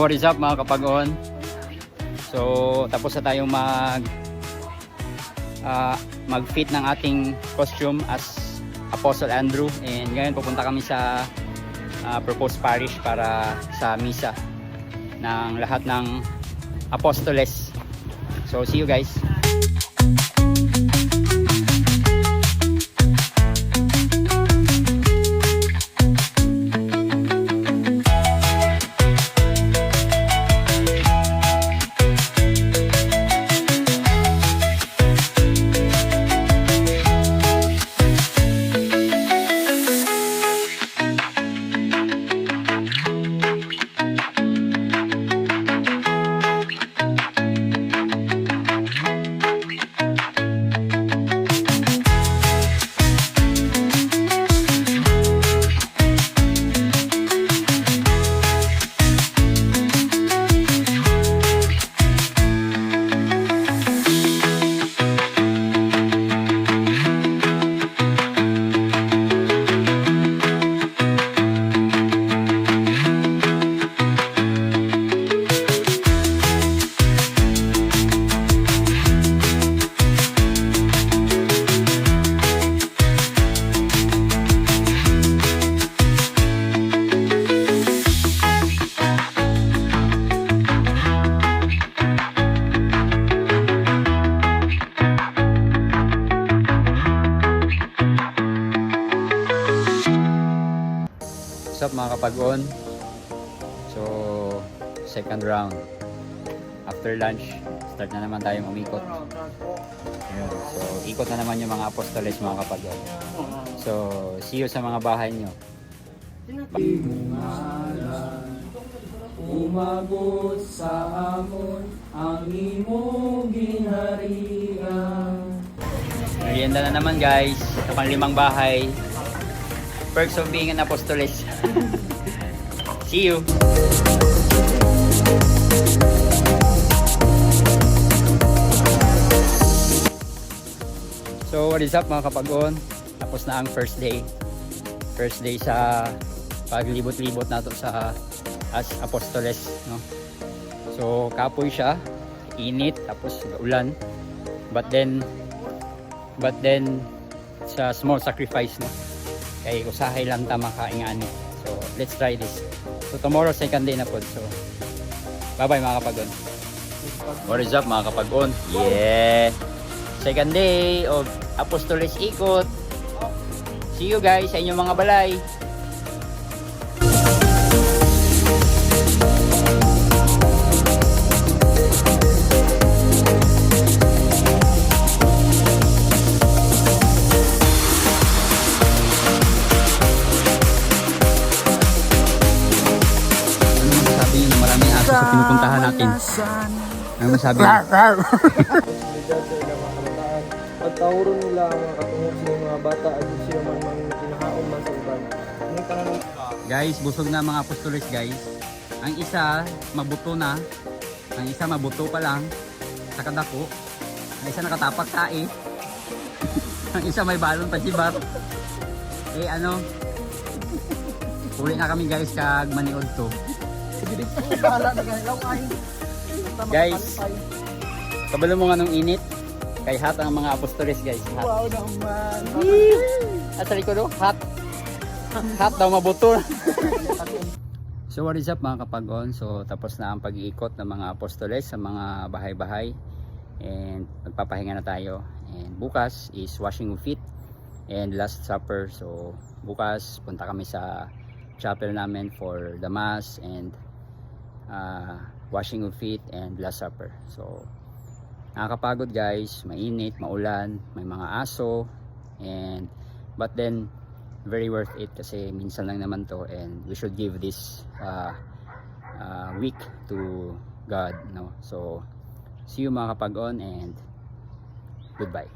what is up mga kapag-on? So tapos na tayong mag-fit ng ating costume as Apostle Andrew, and ngayon pupunta kami sa proposed parish para sa misa ng lahat ng apostoles. So see you guys. What's up mga kapag-on? So second round after lunch, start na naman tayong umikot. Ayun. So ikot na naman yung mga apostoles mga kapag-on. So see you sa mga bahay nyo. Umabot sa amon ang imong ginharian. Merienda na naman guys, sa pang-5 bahay. Perks of being an apostoles. See you. So what is up mga kapag-on? Tapos na ang first day. First day sa paglibot-libot nato sa as apostoles, no? So kapoy siya, init, tapos ulan. But then sa small sacrifice, no? Kay usahay lang ta makaingani. So let's try this. So tomorrow second day na po. So bye bye mga kapag-on. What is up mga kapag-on? Yeah. Second day of Apostoles ikot. See you guys sa inyong mga balay. Sa pinupuntahan natin. Ano masabi? Pagtawron nila ang mga katungod sa mga bata at sila man kinahaon man sa uban. Guys, busog na mga apostoles guys. Ang isa mabuto na. Ang isa mabuto pa lang sa kadako. Ang isa nakatapak tae. Ang isa may balon pa sibar. Eh ano? Uli na kami guys kag maniod to. Guys, kabalo mo nga nung init. Kay hot ang mga apostoles guys. Hot. Wow naman. At sa likod, hot. Hot daw mabuto. So what is up mga kapag-on? So tapos na ang pag-iikot ng mga apostoles sa mga bahay-bahay. And magpapahinga na tayo. And bukas is washing of feet and last supper. So bukas punta kami sa chapel namin for the mass and washing of feet and last supper. So nakakapagod guys, mainit, maulan, may mga aso, and but then very worth it kasi minsan lang naman to, and we should give this week to God, no? So see you mga kapag-on, and goodbye.